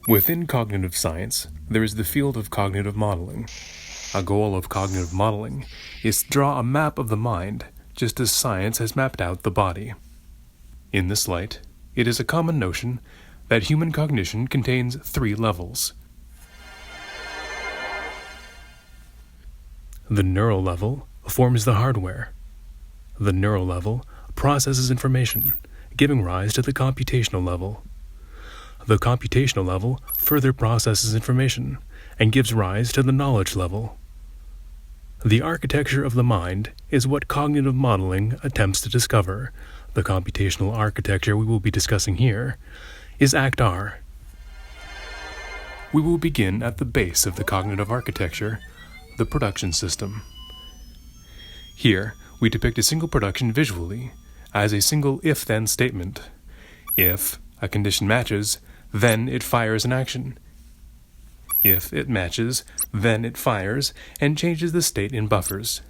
Within cognitive science, there is the field of cognitive modeling. A goal of cognitive modeling is to draw a map of the mind, just as science has mapped out the body. In this light, it is a common notion that human cognition contains 3 levels. The neural level forms the hardware. The neural level processes information, giving rise to the computational level. The computational level further processes information and gives rise to the knowledge level. The architecture of the mind is what cognitive modeling attempts to discover. The computational architecture we will be discussing here is Act R. We will begin at the base of the cognitive architecture, the production system. Here, we depict a single production visually as a single if-then statement. If a condition matches, then it fires an action. If it matches, then it fires and changes the state in buffers.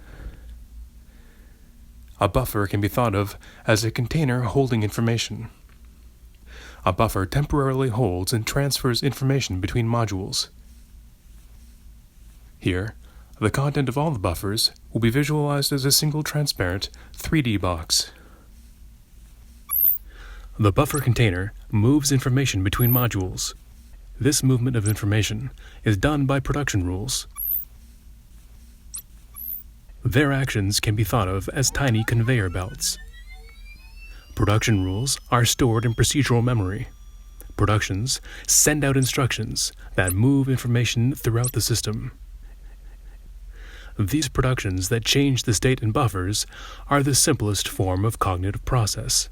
A buffer can be thought of as a container holding information. A buffer temporarily holds and transfers information between modules. Here, the content of all the buffers will be visualized as a single transparent 3D box. The buffer container moves information between modules. This movement of information is done by production rules. Their actions can be thought of as tiny conveyor belts. Production rules are stored in procedural memory. Productions send out instructions that move information throughout the system. These productions that change the state in buffers are the simplest form of cognitive process.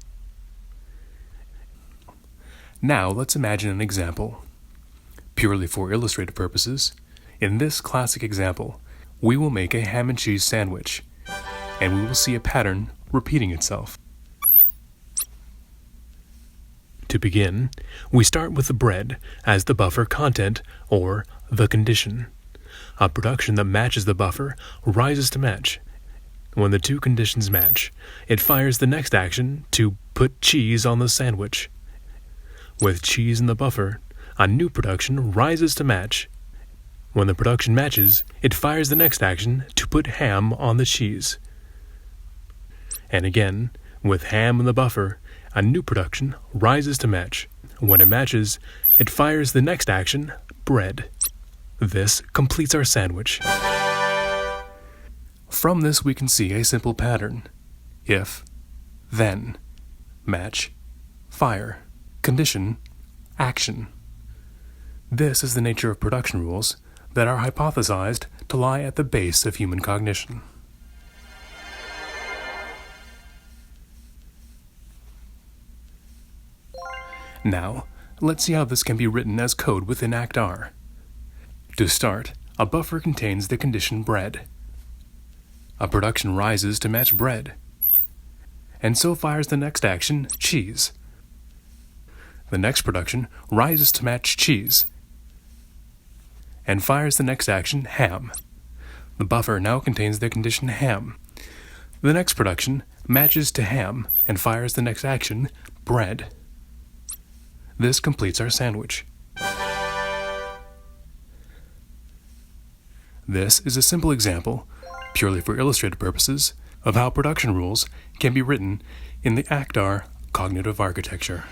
Now let's imagine an example. Purely for illustrative purposes, in this classic example, we will make a ham and cheese sandwich, and we will see a pattern repeating itself. To begin, we start with the bread as the buffer content, or the condition. A production that matches the buffer rises to match. When the two conditions match, it fires the next action to put cheese on the sandwich. With cheese in the buffer, a new production rises to match. When the production matches, it fires the next action to put ham on the cheese. And again, with ham in the buffer, a new production rises to match. When it matches, it fires the next action, bread. This completes our sandwich. From this we can see a simple pattern. If, then, match, fire, condition, action. This is the nature of production rules that are hypothesized to lie at the base of human cognition. Now, let's see how this can be written as code within Act R. To start, a buffer contains the condition bread. A production rises to match bread, and so fires the next action, cheese. The next production rises to match cheese, and fires the next action, ham. The buffer now contains the condition ham. The next production matches to ham and fires the next action, bread. This completes our sandwich. This is a simple example, purely for illustrative purposes, of how production rules can be written in the Act R cognitive architecture.